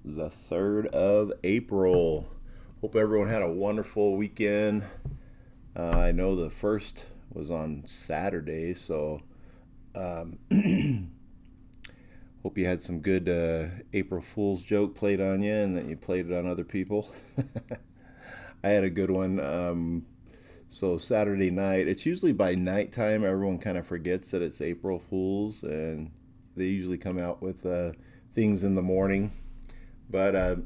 the 3rd of April. Hope everyone had a wonderful weekend. I know the first was on Saturday, so um, hope you had some good April Fool's joke played on you and that you played it on other people. I had a good one. So Saturday night, it's usually by nighttime, everyone kind of forgets that it's April Fool's, and they usually come out with things in the morning. But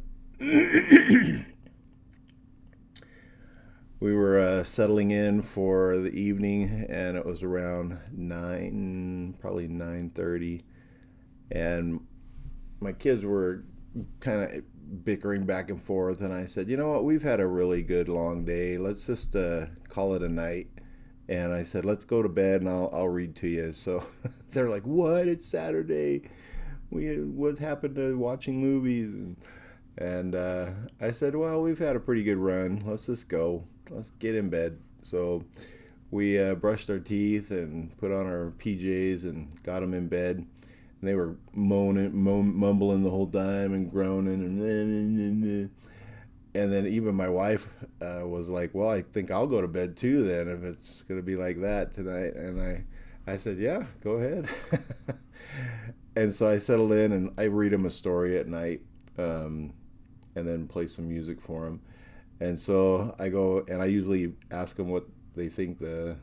we were settling in for the evening, and it was around 9, probably 9:30, and my kids were kind of bickering back and forth, and I said, you know what, we've had a really good long day. Let's just call it a night. And I said, let's go to bed, and I'll read to you. So they're like, what? It's Saturday. What happened to watching movies? And I said, well, we've had a pretty good run. Let's just go. Let's get in bed. So we brushed our teeth and put on our PJs and got them in bed. And they were mumbling the whole time and groaning and then even my wife was like, well, I think I'll go to bed too then if it's going to be like that tonight. And I said, yeah, go ahead. And so I settled in and I read them a story at night, and then play some music for them. And so I go and I usually ask them what they think the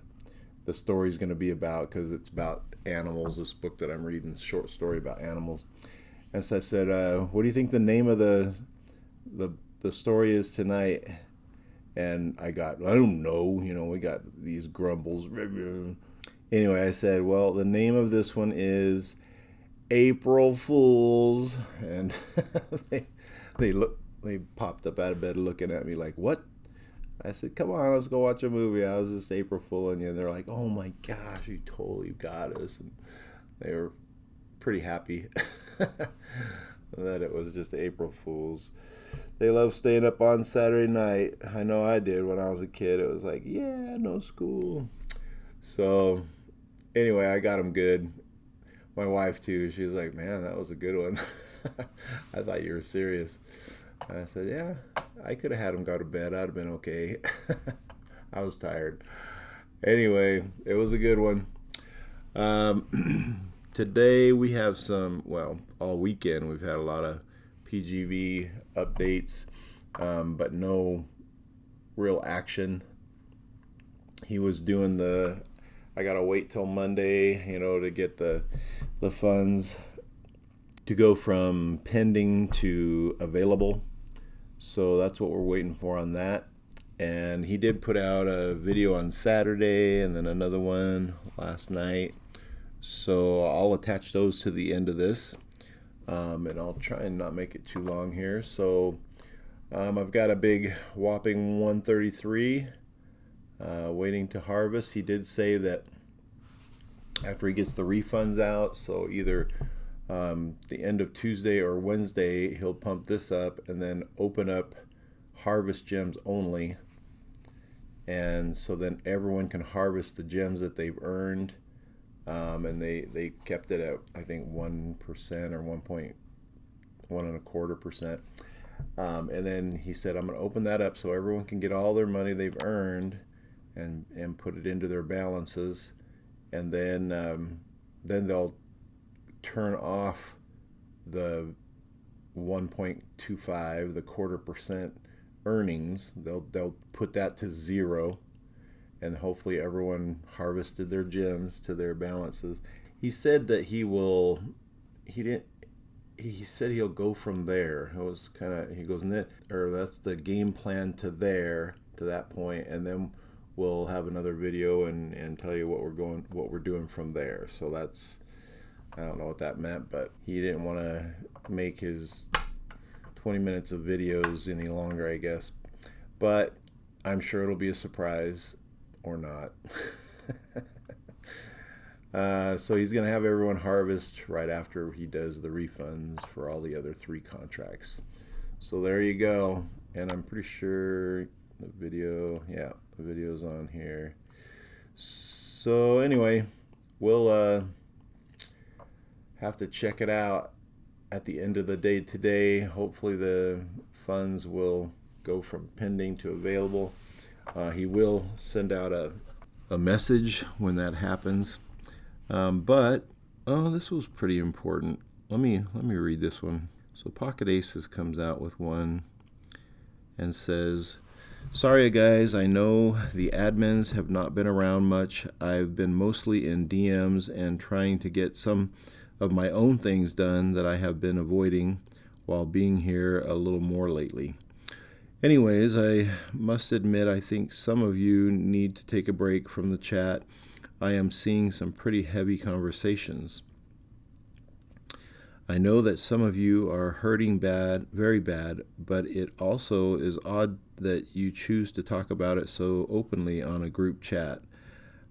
story is going to be about, because it's about animals. This book that I'm reading, short story about animals. And so I said, what do you think the name of the the story is tonight? And I don't know, we got these grumbles. Anyway, I said, well, the name of this one is April Fools. And they, they popped up out of bed looking at me like, what? I said, come on, let's go watch a movie. I was just April fooling you. And they're like, oh my gosh, you totally got us. And they were pretty happy that it was just April Fools. They love staying up on Saturday night. I know I did when I was a kid. It was like, yeah, no school. So anyway, I got them good. My wife too. She was like, man, that was a good one. I thought you were serious. And I said, yeah, I could have had them go to bed. I'd have been okay. I was tired. Anyway, it was a good one. Today we have all weekend we've had a lot of Pgv updates, but no real action. He was doing I gotta wait till Monday, to get the funds to go from pending to available. So that's what we're waiting for on that. And he did put out a video on Saturday and then another one last night. So I'll attach those to the end of this. And I'll try and not make it too long here. So I've got a big whopping 133 waiting to harvest. He did say that after he gets the refunds out, so either the end of Tuesday or Wednesday, he'll pump this up and then open up harvest gems only. And so then everyone can harvest the gems that they've earned. And they kept it at, I think, 1% or 1.125%. And then he said, I'm going to open that up so everyone can get all their money they've earned and put it into their balances. And then they'll turn off the 1.25, the 1/4% earnings. They'll put that to zero, and hopefully everyone harvested their gems to their balances. He said that he said he'll go from there. It was kind of, he goes, that's the game plan to that point, and then we'll have another video and tell you what we're doing from there. So that's, I don't know what that meant, but he didn't want to make his 20 minutes of videos any longer, I guess. But I'm sure it'll be a surprise or not. So he's going to have everyone harvest right after he does the refunds for all the other 3 contracts. So there you go. And I'm pretty sure the video's on here. So anyway, we'll have to check it out at the end of the day today. Hopefully the funds will go from pending to available. He will send out a message when that happens. But this was pretty important. Let me read this one. So Pocket Aces comes out with one and says, "Sorry guys, I know the admins have not been around much. I've been mostly in DMs and trying to get some of my own things done that I have been avoiding while being here a little more lately. Anyways, I must admit I think some of you need to take a break from the chat. I am seeing some pretty heavy conversations. I know that some of you are hurting bad, very bad, but it also is odd that you choose to talk about it so openly on a group chat.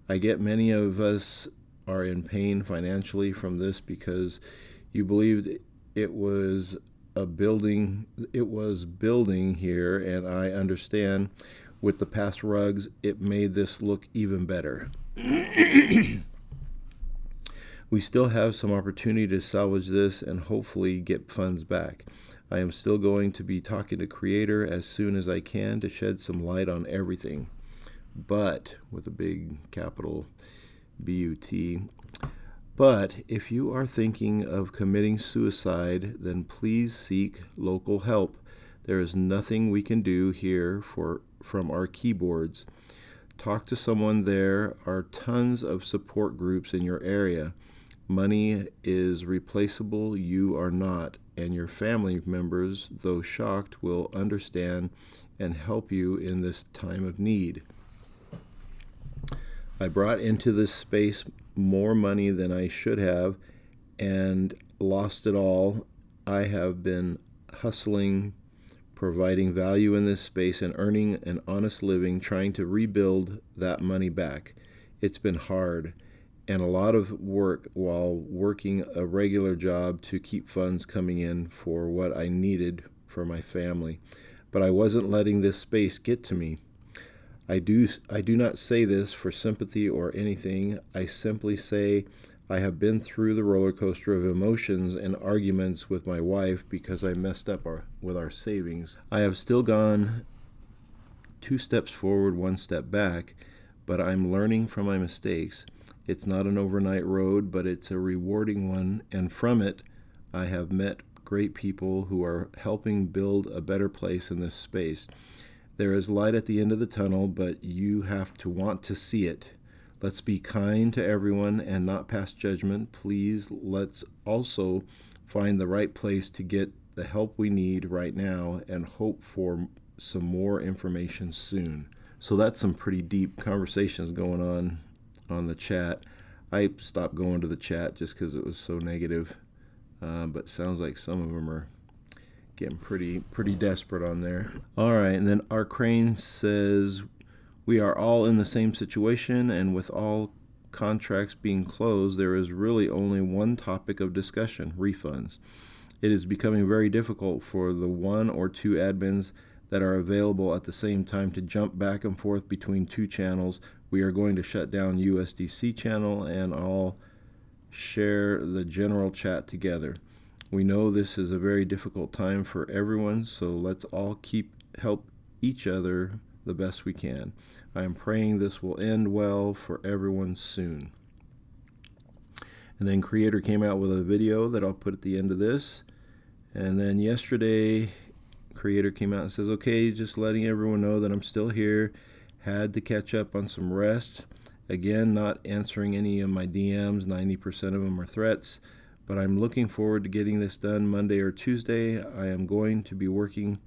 I get many of us are in pain financially from this because you believed it was building here, and I understand with the past rugs it made this look even better. We still have some opportunity to salvage this and hopefully get funds back. I am still going to be talking to Creator as soon as I can to shed some light on everything. But," with a big capital BUT, "but if you are thinking of committing suicide, then please seek local help. There is nothing we can do here from our keyboards. Talk to someone. There are tons of support groups in your area. Money is replaceable, you are not, and your family members, though shocked, will understand and help you in this time of need. I brought into this space more money than I should have and lost it all. I have been hustling, providing value in this space and earning an honest living, trying to rebuild that money back. It's been hard and a lot of work while working a regular job to keep funds coming in for what I needed for my family. But I wasn't letting this space get to me. I do not say this for sympathy or anything. I simply say I have been through the roller coaster of emotions and arguments with my wife because I messed up with our savings. I have still gone 2 steps forward, 1 step back, but I'm learning from my mistakes. It's not an overnight road, but it's a rewarding one, and from it, I have met great people who are helping build a better place in this space. There is light at the end of the tunnel, but you have to want to see it. Let's be kind to everyone and not pass judgment. Please, let's also find the right place to get the help we need right now and hope for some more information soon." So that's some pretty deep conversations going on the chat. I stopped going to the chat just because it was so negative, but sounds like some of them are getting pretty desperate on there. All right, and then our Crane says, "We are all in the same situation, and with all contracts being closed, there is really only one topic of discussion: refunds. It is becoming very difficult for the 1 or 2 admins that are available at the same time to jump back and forth between 2 channels. We are going to shut down USDC channel and all share the general chat together. We know this is a very difficult time for everyone, so let's all help each other the best we can. I am praying this will end well for everyone soon." And then Creator came out with a video that I'll put at the end of this. And then yesterday, Creator came out and says, "Okay, just letting everyone know that I'm still here. Had to catch up on some rest. Again, not answering any of my DMs. 90% of them are threats. But I'm looking forward to getting this done Monday or Tuesday. I am going to be working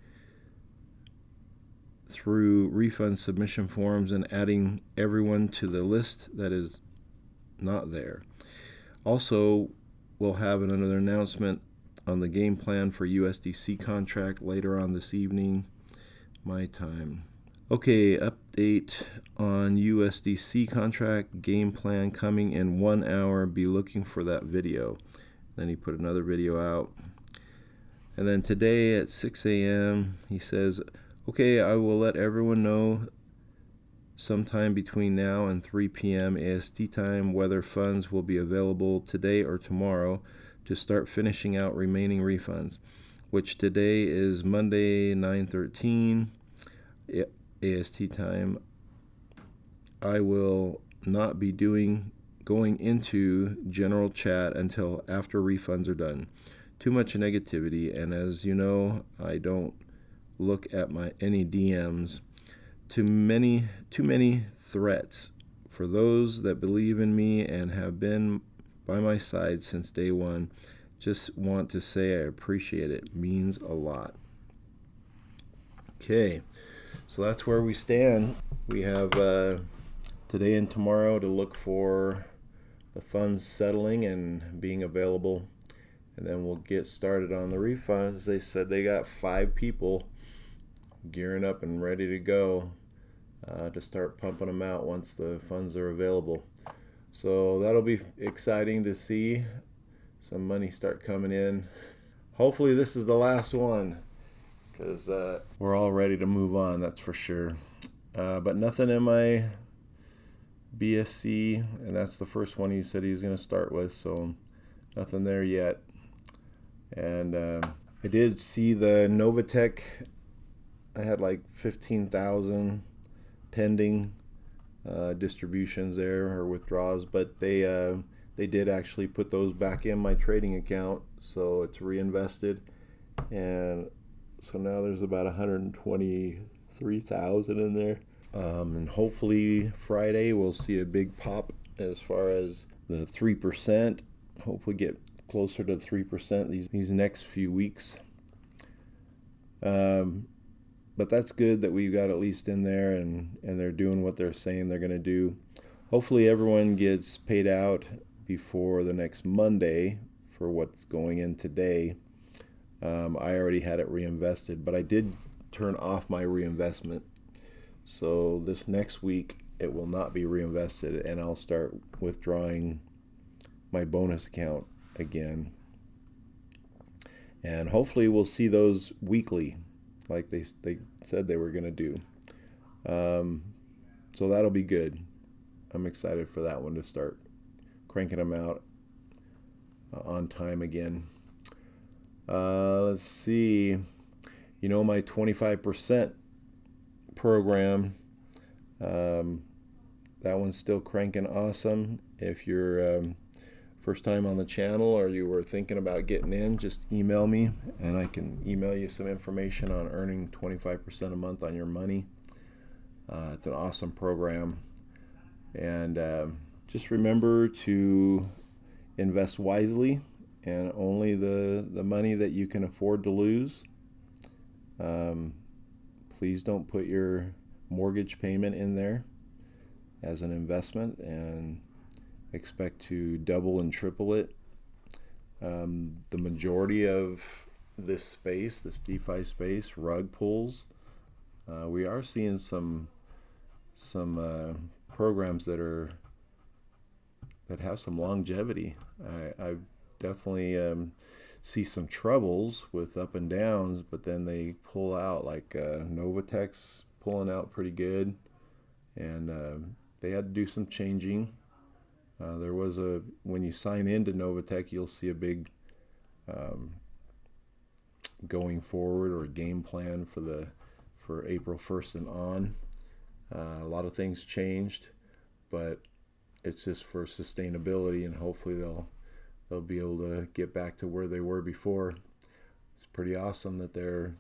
through refund submission forms and adding everyone to the list that is not there. Also, we'll have another announcement on the game plan for USDC contract later on this evening, my time." Okay, update on USDC contract game plan coming in 1 hour. Be looking for that video. Then he put another video out. And then today at 6 a.m. he says, "Okay, I will let everyone know sometime between now and 3 p.m. AST time whether funds will be available today or tomorrow. to start finishing out remaining refunds, which today is Monday 9/13 AST time. I will not be going into general chat until after refunds are done. Too much negativity, and as you know, I don't look at any DMs. Too many threats. For those that believe in me and have been by my side since day one, just want to say I appreciate it. It means a lot. Okay, so that's where we stand. We have today and tomorrow to look for the funds settling and being available, and then we'll get started on the refunds. They said they got 5 people gearing up and ready to go to start pumping them out once the funds are available. So that'll be exciting to see some money start coming in. Hopefully this is the last one, because we're all ready to move on, that's for sure. But nothing in my BSC, and that's the first one he said he was going to start with, so nothing there yet. And I did see the Novatech. I had like 15,000 pending distributions there, or withdrawals, but they did actually put those back in my trading account, so it's reinvested, and so now there's about 123,000 in there. And hopefully Friday we'll see a big pop as far as the 3%. Hopefully get closer to 3% these next few weeks. But that's good that we've got at least in there, and they're doing what they're saying they're going to do. Hopefully everyone gets paid out before the next Monday for what's going in today. I already had it reinvested, but I did turn off my reinvestment. So this next week it will not be reinvested, and I'll start withdrawing my bonus account again. And hopefully we'll see those weekly, like they said they were going to do. So that'll be good. I'm excited for that one to start cranking them out on time again. Let's see. You know, my 25% program, that one's still cranking awesome. If you're first time on the channel, or you were thinking about getting in, just email me and I can email you some information on earning 25% a month on your money. It's an awesome program, and just remember to invest wisely and only the money that you can afford to lose. Please don't put your mortgage payment in there as an investment and expect to double and triple it. The majority of this space, this DeFi space, rug pulls, we are seeing some programs that have some longevity. I definitely see some troubles with up and downs, but then they pull out, like Novatech's pulling out pretty good, and they had to do some changing. There was when you sign into Novatech, you'll see a big going forward or a game plan for April 1st and on. A lot of things changed, but it's just for sustainability, and hopefully they'll be able to get back to where they were before. It's pretty awesome that they're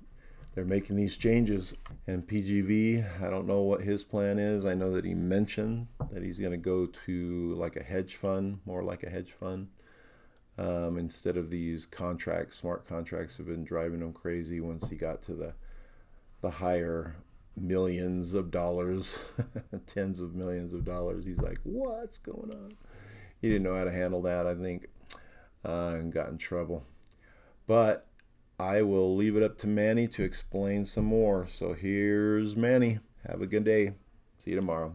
making these changes. And Pgv, I don't know what his plan is. I know that he mentioned that he's going to go to like a hedge fund, more like a hedge fund, instead of these contracts. Smart contracts have been driving him crazy once he got to the higher millions of dollars, tens of millions of dollars. He's like, what's going on? He didn't know how to handle that, I think, and got in trouble. But I will leave it up to Manny to explain some more. So here's Manny. Have a good day. See you tomorrow.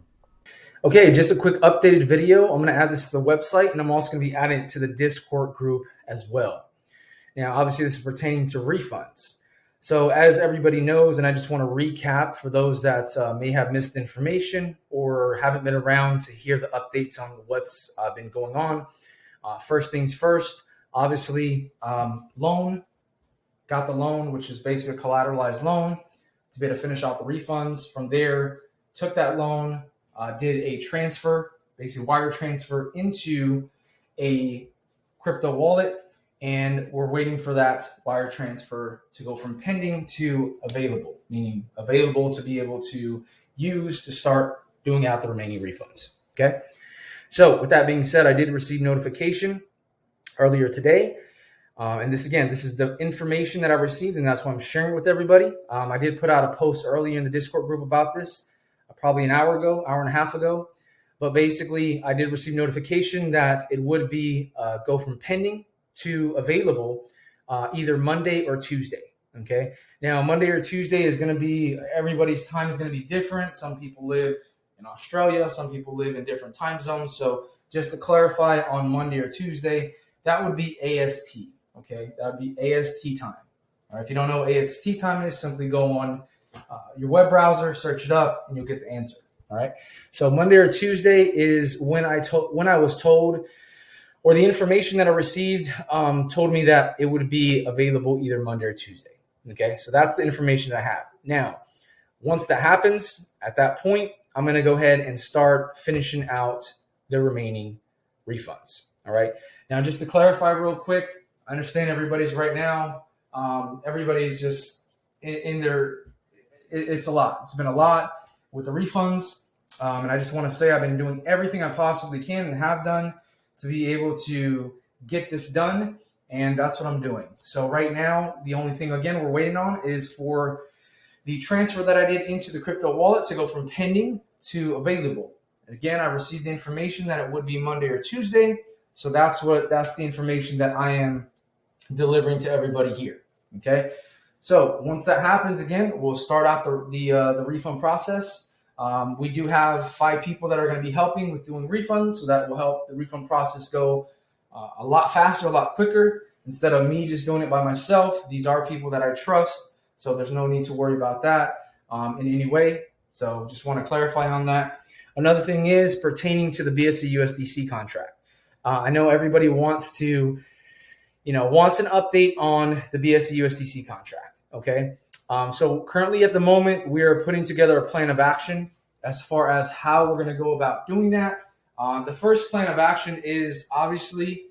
Okay, just a quick updated video. I'm going to add this to the website, and I'm also going to be adding it to the Discord group as well. Now, obviously, this is pertaining to refunds. So as everybody knows, and I just want to recap for those that may have missed information or haven't been around to hear the updates on what's been going on. First things first, obviously, loan, got the loan, which is basically a collateralized loan to be able to finish out the refunds. From there, took that loan, did a transfer, basically wire transfer into a crypto wallet, and we're waiting for that wire transfer to go from pending to available, meaning available to be able to use to start doing out the remaining refunds. Okay. So with that being said, I did receive notification earlier today. And this is the information that I received, and that's why I'm sharing with everybody. I did put out a post earlier in the Discord group about this, probably an hour and a half ago. But basically, I did receive notification that it would be go from pending to available either Monday or Tuesday. Okay. Now, Monday or Tuesday is going to be, everybody's time is going to be different. Some people live in Australia. Some people live in different time zones. So just to clarify, on Monday or Tuesday, that would be AST. Okay. That would be AST time. All right. If you don't know what AST time is, simply go on your web browser, search it up, and you'll get the answer. All right. So Monday or Tuesday is when I was told, or the information that I received told me that it would be available either Monday or Tuesday. Okay. So that's the information I have. Now, once that happens, at that point, I'm going to go ahead and start finishing out the remaining refunds. All right. Now, just to clarify real quick, I understand everybody's right now. Everybody's just in their, it's a lot. It's been a lot with the refunds. And I just want to say I've been doing everything I possibly can and have done to be able to get this done. And that's what I'm doing. So right now, the only thing, again, we're waiting on is for the transfer that I did into the crypto wallet to go from pending to available. And again, I received the information that it would be Monday or Tuesday. So that's the information that I am delivering to everybody here. Okay. So once that happens, again, we'll start out the refund process. We do have 5 people that are going to be helping with doing refunds, so that will help the refund process go a lot faster, a lot quicker. Instead of me just doing it by myself, these are people that I trust, so there's no need to worry about that in any way. So just want to clarify on that. Another thing is pertaining to the BSC USDC contract. I know everybody wants an update on the BSC USDC contract. Okay. So currently at the moment, we are putting together a plan of action as far as how we're going to go about doing that. The first plan of action is obviously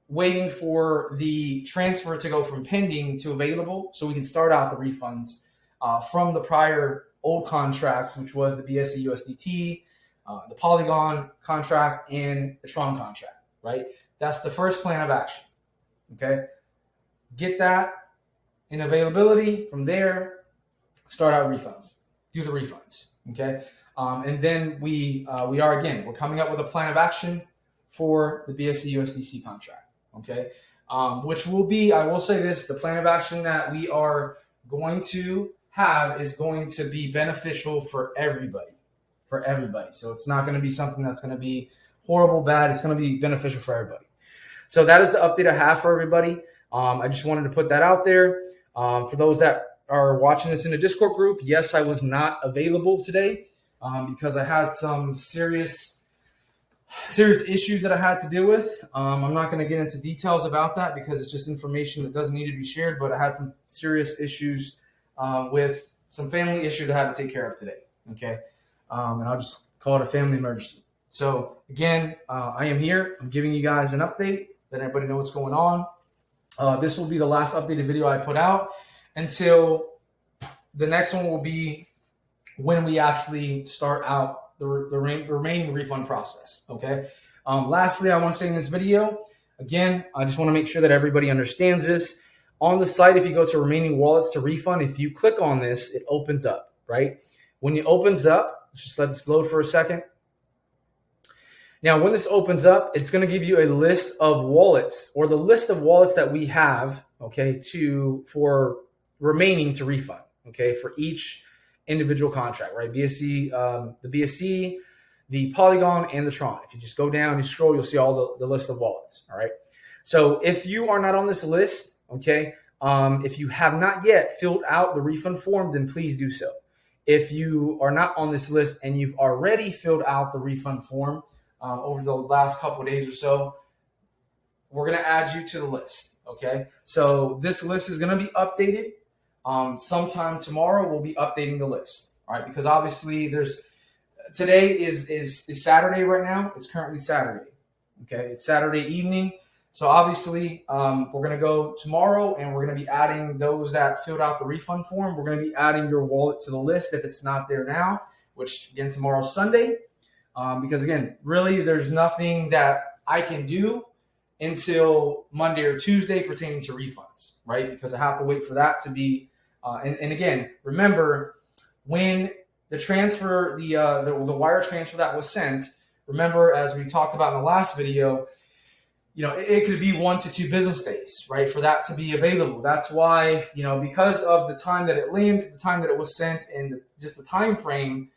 waiting for the transfer to go from pending to available so we can start out the refunds from the prior old contracts, which was the BSC USDT, the Polygon contract, and the Tron contract, right? That's the first plan of action. Okay. Get that in availability. From there, start out refunds, do the refunds. Okay. And then we're coming up with a plan of action for the BSC USDC contract. Okay. Which will be, I will say this, the plan of action that we are going to have is going to be beneficial for everybody, So it's not going to be something that's going to be horrible, bad. It's going to be beneficial for everybody. So that is the update I have for everybody. I just wanted to put that out there. For those that are watching this in the Discord group, yes, I was not available today because I had some serious issues that I had to deal with. I'm not going to get into details about that because it's just information that doesn't need to be shared, but I had some serious issues with some family issues I had to take care of today. Okay. And I'll just call it a family emergency. So again, I am here. I'm giving you guys an update, let everybody know what's going on. This will be the last updated video I put out until the next one will be when we actually start out the remaining refund process. Okay. Lastly, I want to say in this video, again, I just want to make sure that everybody understands this. On the site, if you go to remaining wallets to refund, if you click on this, it opens up, right? When it opens up, let's just let this load for a second. Now, when this opens up, it's going to give you a list of wallets, or the list of wallets that we have, okay, for remaining to refund, okay, for each individual contract, right? BSC, the BSC, the Polygon, and the Tron. If you just go down, you scroll, you'll see all the list of wallets, all right? So if you are not on this list, okay, if you have not yet filled out the refund form, then please do so. If you are not on this list and you've already filled out the refund form over the last couple of days or so, we're going to add you to the list. Okay. So this list is going to be updated. Sometime tomorrow we'll be updating the list. All right. Because obviously today is Saturday right now. It's currently Saturday. Okay. It's Saturday evening. So obviously we're going to go tomorrow and we're going to be adding those that filled out the refund form. We're going to be adding your wallet to the list if it's not there now, which again, tomorrow's Sunday. Because again, really there's nothing that I can do until Monday or Tuesday pertaining to refunds, right? Because I have to wait for that to be, and again, remember when the transfer, the wire transfer that was sent, remember as we talked about in the last video, it could be 1 to 2 business days, right, for that to be available. That's why, because of the time that it landed, the time that it was sent, and just the time frame,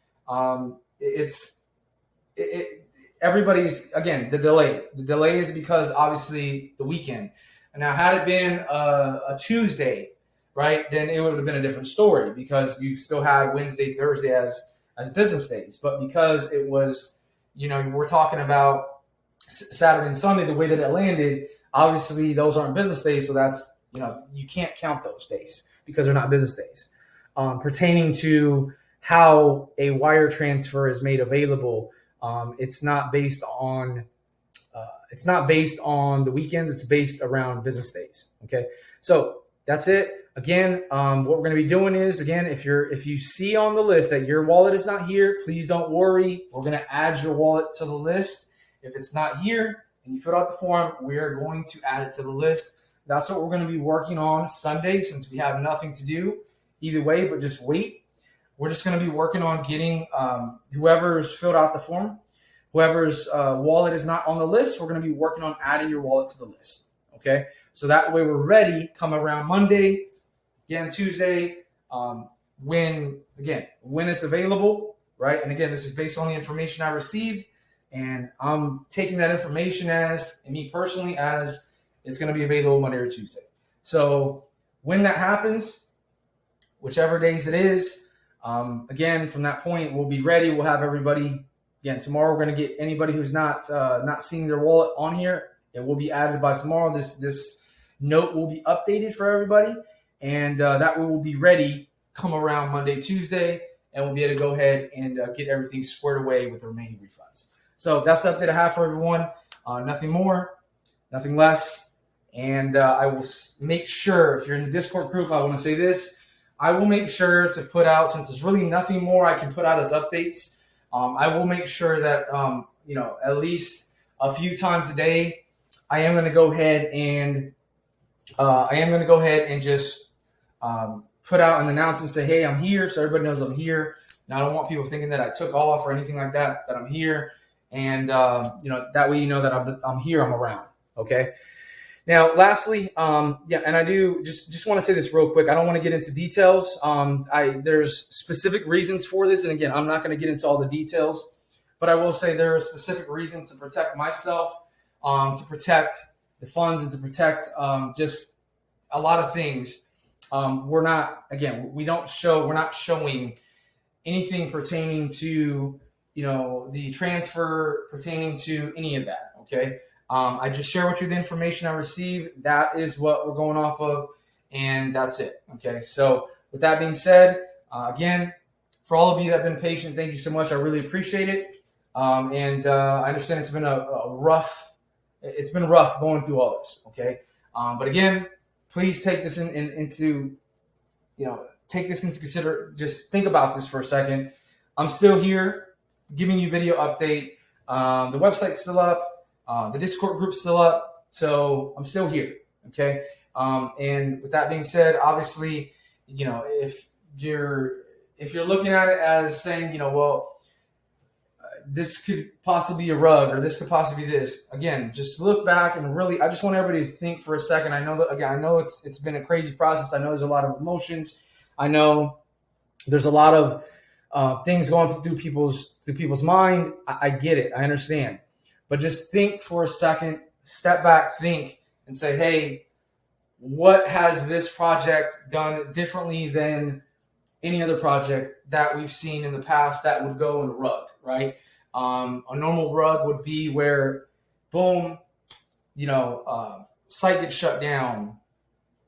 everybody's, again, the delay is because obviously the weekend. And now had it been a Tuesday, right, then it would have been a different story because you still had Wednesday, Thursday as business days. But because it was, we're talking about Saturday and Sunday, the way that it landed, obviously those aren't business days. So that's, you can't count those days because they're not business days. Pertaining to how a wire transfer is made available, it's not based on the weekends. It's based around business days. Okay, so that's it. Again, what we're going to be doing is, again, if you see on the list that your wallet is not here, please don't worry. We're going to add your wallet to the list. If it's not here and you fill out the form, we are going to add it to the list. That's what we're going to be working on Sunday since we have nothing to do either way, but just wait. We're just going to be working on getting whoever's filled out the form, whoever's wallet is not on the list, we're going to be working on adding your wallet to the list. Okay, so that way we're ready come around Monday, again, Tuesday, when it's available, right? And again, this is based on the information I received. And I'm taking that information and me personally, as it's going to be available Monday or Tuesday. So when that happens, whichever days it is, again, from that point, we'll be ready. We'll have everybody. Again, tomorrow we're going to get anybody who's not seeing their wallet on here. It will be added by tomorrow. This note will be updated for everybody, and that way we'll be ready come around Monday, Tuesday, and we'll be able to go ahead and get everything squared away with the remaining refunds. So that's the update I have for everyone. Nothing more, nothing less. And I will make sure, if you're in the Discord group, I want to say this. I will make sure to put out, since there's really nothing more I can put out as updates, I will make sure that, at least a few times a day, I am going to go ahead and just put out an announcement, say, hey, I'm here, so everybody knows I'm here. Now, I don't want people thinking that I took off or anything like that I'm here. And, that way that I'm here, I'm around, okay? Now, lastly, and I do just want to say this real quick. I don't want to get into details. There's specific reasons for this. And again, I'm not going to get into all the details, but I will say there are specific reasons to protect myself, to protect the funds, and to protect just a lot of things. We're not showing anything pertaining to, the transfer, pertaining to any of that. Okay. I just share with you the information I received. That is what we're going off of, and that's it. Okay. So with that being said, again, for all of you that have been patient, thank you so much. I really appreciate it. And I understand it's been it's been rough going through all this. Okay. But again, please take this into consider. Just think about this for a second. I'm still here giving you video update. The website's still up. The Discord group's still up. So I'm still here. Okay. And with that being said, obviously, if you're looking at it as saying, this could possibly be a rug, or this could possibly be this. Again, just look back and really, I just want everybody to think for a second. I know it's been a crazy process. I know there's a lot of emotions. I know there's a lot of things going through people's mind. I get it. I understand. But just think for a second, step back, think, and say, hey, what has this project done differently than any other project that we've seen in the past that would go in a rug, right? A normal rug would be where, boom, site gets shut down,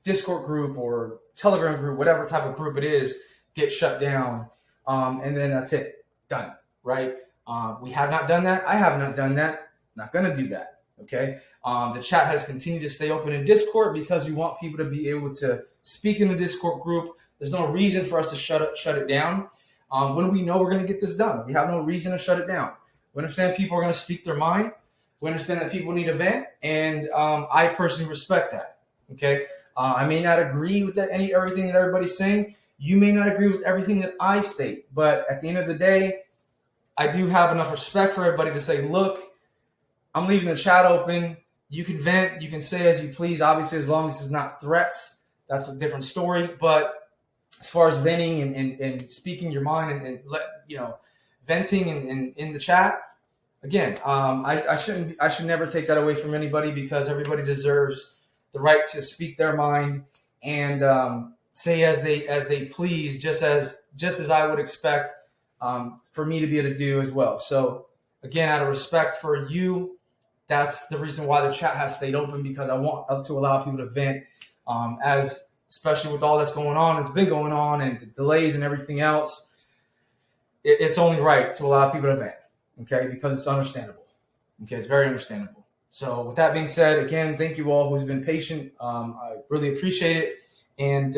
Discord group or Telegram group, whatever type of group it is, gets shut down, and then that's it, done, right? We have not done that. I have not done that. Not going to do that. Okay. The chat has continued to stay open in Discord because we want people to be able to speak in the Discord group. There's no reason for us to shut it down when we know we're going to get this done. We have no reason to shut it down. We understand people are going to speak their mind. We understand that people need a vent, and I personally respect that. Okay. I may not agree with everything that everybody's saying. You may not agree with everything that I state, but at the end of the day, I do have enough respect for everybody to say, look, I'm leaving the chat open. You can vent. You can say as you please. Obviously, as long as it's not threats, that's a different story. But as far as venting and speaking your mind and venting in the chat, again, I should never take that away from anybody, because everybody deserves the right to speak their mind and say as they please, just as I would expect for me to be able to do as well. So again, out of respect for you, that's the reason why the chat has stayed open, because I want to allow people to vent, especially with all that's going on. It's been going on, and the delays and everything else. It's only right to allow people to vent, okay, because it's understandable. Okay, it's very understandable. So with that being said, again, thank you all who's been patient. I really appreciate it, and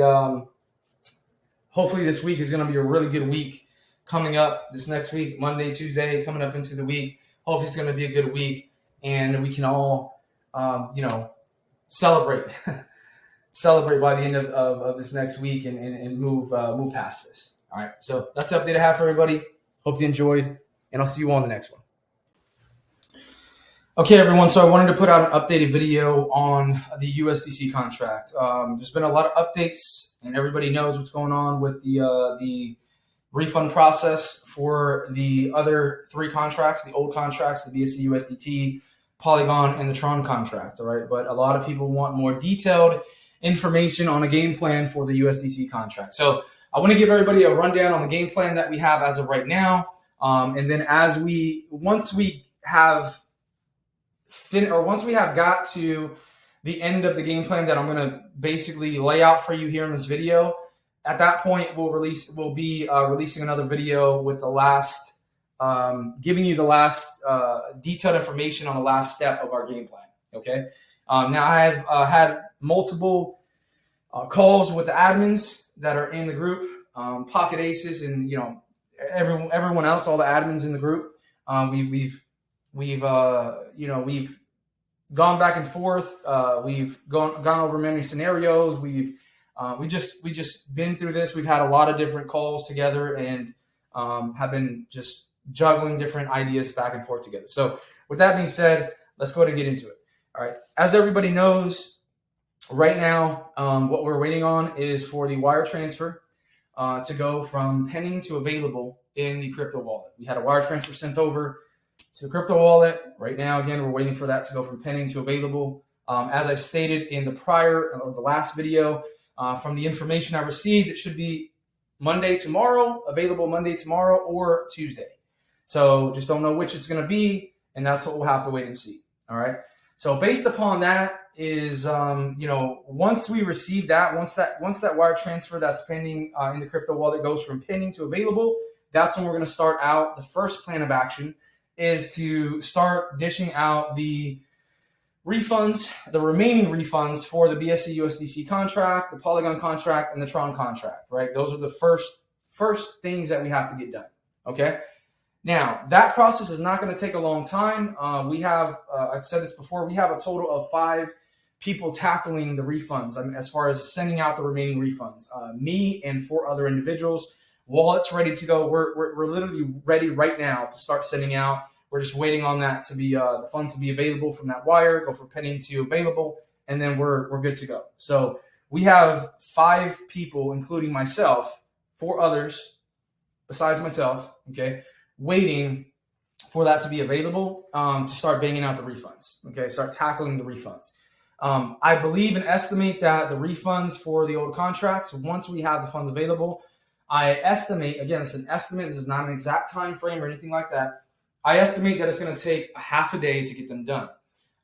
hopefully this week is going to be a really good week coming up. This next week, Monday, Tuesday, coming up into the week. Hopefully it's going to be a good week, and we can all, celebrate by the end of this next week and move past this. All right, so that's the update I have for everybody. Hope you enjoyed, and I'll see you all in the next one. Okay, everyone, so I wanted to put out an updated video on the USDC contract. There's been a lot of updates, and everybody knows what's going on with the refund process for the other three contracts, the old contracts, the BSC USDT, Polygon, and the Tron contract, all right? But a lot of people want more detailed information on a game plan for the USDC contract. So I want to give everybody a rundown on the game plan that we have as of right now. And then once we have got to the end of the game plan that I'm going to basically lay out for you here in this video, at that point we'll be releasing another video with the last, giving you the last detailed information on the last step of our game plan. Okay. Now I have had multiple calls with the admins that are in the group, Pocket Aces, and everyone else, all the admins in the group. We've gone back and forth. We've gone over many scenarios. We just been through this. We've had a lot of different calls together and have been just juggling different ideas back and forth together. So with that being said, let's go ahead and get into it. All right. As everybody knows, right now, what we're waiting on is for the wire transfer to go from pending to available in the crypto wallet. We had a wire transfer sent over to the crypto wallet. Right now, again, we're waiting for that to go from pending to available. As I stated in the last video, from the information I received, it should be available Monday, tomorrow, or Tuesday. So just don't know which it's going to be, and that's what we'll have to wait and see. All right. So based upon that is, once we receive that, once that wire transfer that's pending in the crypto wallet goes from pending to available, that's when we're going to start out. The first plan of action is to start dishing out the refunds, the remaining refunds for the BSC USDC contract, the Polygon contract, and the Tron contract, right? Those are the first things that we have to get done, okay? Now, that process is not going to take a long time. We have, I've said this before, we have a total of 5 people tackling the refunds. As far as sending out the remaining refunds, me and 4 other individuals. Wallets ready to go. We're literally ready right now to start sending out. We're just waiting on that to be the funds to be available from that wire, go from pending to available, and then we're good to go. So we have 5 people, including myself, 4 others besides myself, okay, waiting for that to be available to start banging out the refunds, okay, start tackling the refunds. I believe and estimate that the refunds for the old contracts, once we have the funds available, I estimate, again, it's an estimate, this is not an exact time frame or anything like that. I estimate that it's going to take a half a day to get them done.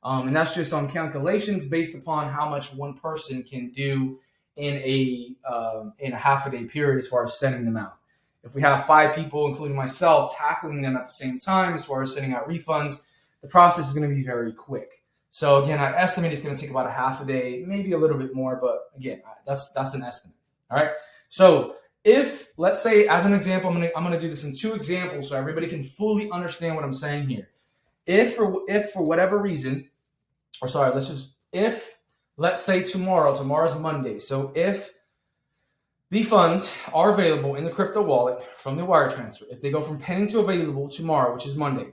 And that's just on calculations based upon how much one person can do in a half a day period as far as sending them out. If we have 5 people, including myself, tackling them at the same time as far as sending out refunds, the process is going to be very quick. So again, I estimate it's going to take about a half a day, maybe a little bit more, but again, that's an estimate. All right. So if, let's say, as an example, I'm going to do this in 2 examples so everybody can fully understand what I'm saying here. If for whatever reason, let's say tomorrow's Monday. So if the funds are available in the crypto wallet from the wire transfer, if they go from pending to available tomorrow, which is Monday,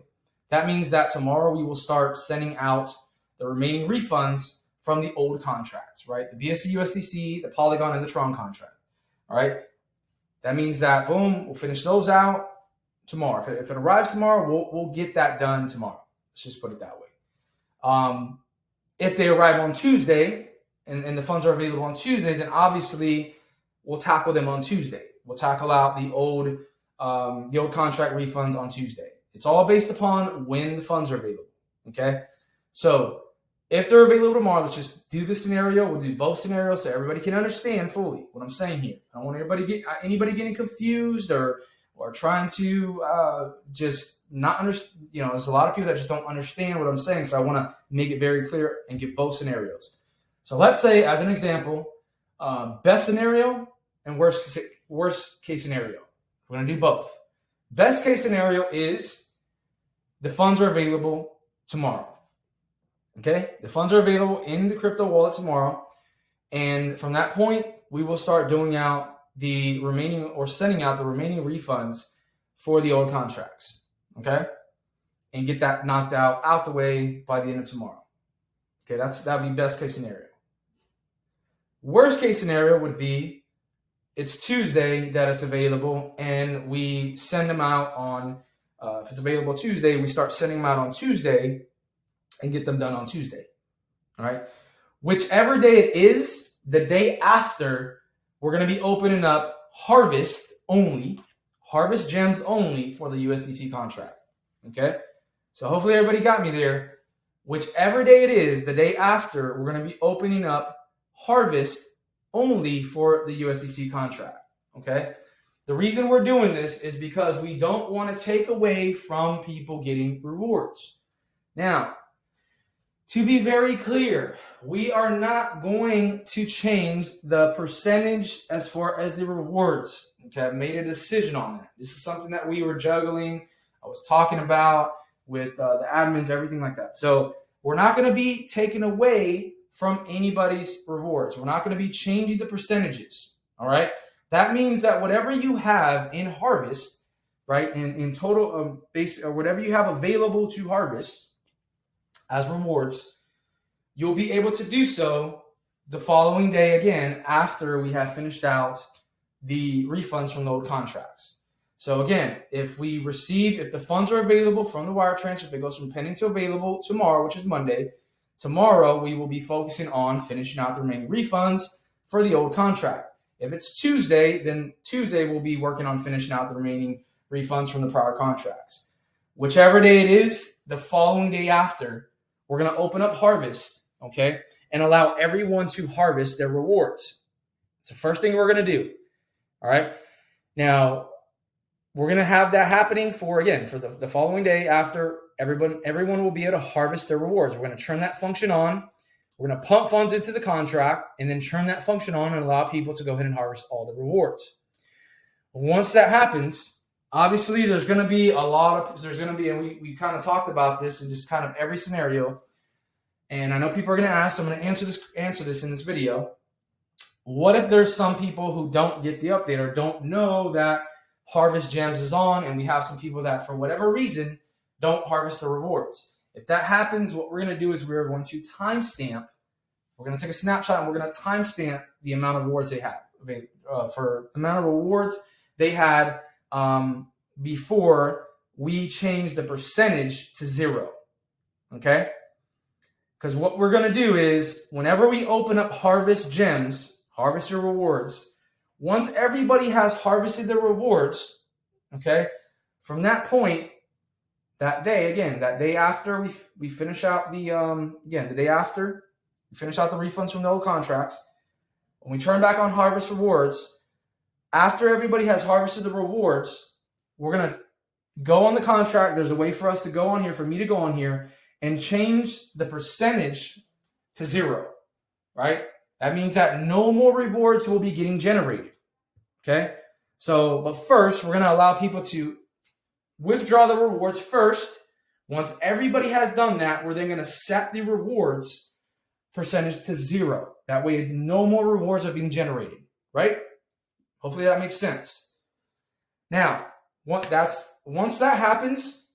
that means that tomorrow we will start sending out the remaining refunds from the old contracts, right? The BSC USDC, the Polygon, and the Tron contract. All right. That means that, boom, we'll finish those out tomorrow. If it arrives tomorrow, we'll get that done tomorrow. Let's just put it that way. If they arrive on Tuesday and the funds are available on Tuesday, then obviously we'll tackle them on Tuesday. We'll tackle out the old contract refunds on Tuesday. It's all based upon when the funds are available. Okay. So if they're available tomorrow, let's just do this scenario. We'll do both scenarios so everybody can understand fully what I'm saying here. I don't want anybody getting confused or trying to just not understand. There's a lot of people that just don't understand what I'm saying. So I want to make it very clear and give both scenarios. So let's say, as an example, best scenario and worst case scenario. We're going to do both. Best case scenario is the funds are available tomorrow. Okay, the funds are available in the crypto wallet tomorrow, and from that point, we will start doing out the remaining or sending out the remaining refunds for the old contracts. Okay, and get that knocked out the way by the end of tomorrow. Okay, that'd be best case scenario. Worst case scenario would be it's Tuesday that it's available, and we send them out on. If it's available Tuesday, we start sending them out on Tuesday. And get them done on Tuesday. All right. Whichever day it is, the day after, we're going to be opening up harvest gems only for the USDC contract. Okay. So hopefully everybody got me there. Whichever day it is, the day after, we're going to be opening up harvest only for the USDC contract. Okay. The reason we're doing this is because we don't want to take away from people getting rewards. Now, to be very clear, we are not going to change the percentage as far as the rewards. Okay, I've made a decision on that. This is something that we were juggling. I was talking about with the admins, everything like that. So we're not going to be taking away from anybody's rewards. We're not going to be changing the percentages. All right. That means that whatever you have in harvest, right, in total base or whatever you have available to harvest as rewards, you'll be able to do so the following day again after we have finished out the refunds from the old contracts. So again, if the funds are available from the wire transfer, if it goes from pending to available tomorrow, which is Monday, tomorrow we will be focusing on finishing out the remaining refunds for the old contract. If it's Tuesday, then Tuesday we'll be working on finishing out the remaining refunds from the prior contracts. Whichever day it is, the following day after, we're going to open up harvest, okay, and allow everyone to harvest their rewards. It's the first thing we're going to do, all right? Now, we're going to have that happening for the following day after everyone will be able to harvest their rewards. We're going to turn that function on. We're going to pump funds into the contract and then turn that function on and allow people to go ahead and harvest all the rewards. Once that happens, obviously, and we kind of talked about this in just kind of every scenario. And I know people are going to ask, so I'm going to answer this in this video. What if there's some people who don't get the update or don't know that Harvest Gems is on, and we have some people that, for whatever reason, don't harvest the rewards? If that happens, what we're going to do is we're going to timestamp. We're going to take a snapshot, and we're going to timestamp the amount of rewards they have. For the amount of rewards they had before we change the percentage to 0. Okay? Because what we're going to do is whenever we open up Harvest Gems, harvest your rewards, once everybody has harvested their rewards, okay, from that point, that day after we finish out the the day after we finish out the refunds from the old contracts, when we turn back on Harvest Rewards, after everybody has harvested the rewards, we're going to go on the contract. There's a way for us to go on here, for me to go on here and change the percentage to 0, right? That means that no more rewards will be getting generated, okay? So, but first, we're going to allow people to withdraw the rewards first. Once everybody has done that, we're then going to set the rewards percentage to 0. That way, no more rewards are being generated, right? Hopefully that makes sense. Now, once that happens,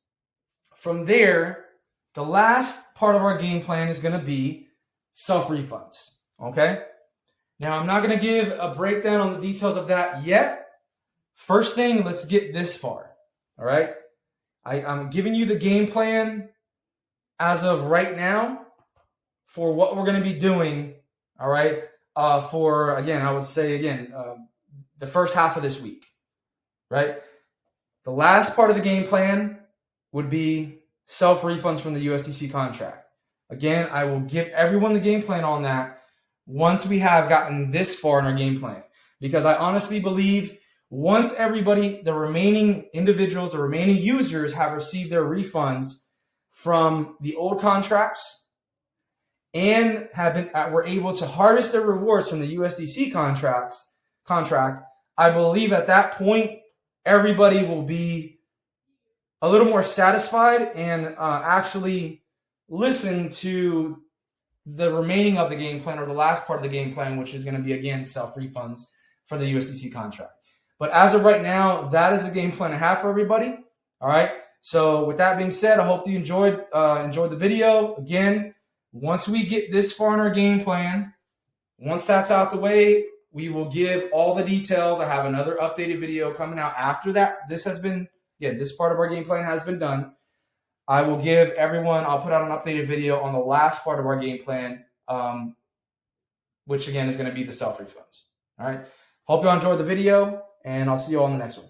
from there, the last part of our game plan is going to be self-refunds, okay? Now, I'm not going to give a breakdown on the details of that yet. First thing, let's get this far, all right? I'm giving you the game plan as of right now for what we're going to be doing, all right? For, again, I would say, the first half of this week, right? The last part of the game plan would be self-refunds from the USDC contract. Again, I will give everyone the game plan on that once we have gotten this far in our game plan. Because I honestly believe once everybody, the remaining individuals, the remaining users have received their refunds from the old contracts and were able to harvest their rewards from the USDC contract, I believe at that point, everybody will be a little more satisfied and actually listen to the remaining of the game plan, or the last part of the game plan, which is going to be, again, self-refunds for the USDC contract. But as of right now, that is the game plan I have for everybody. All right. So with that being said, I hope you enjoyed the video. Again, once we get this far in our game plan, once that's out the way, we will give all the details. I have another updated video coming out after that. This part of our game plan has been done. I will give everyone, I'll put out an updated video on the last part of our game plan, which again is going to be the self-refunds. All right. Hope you all enjoyed the video, and I'll see you all in the next one.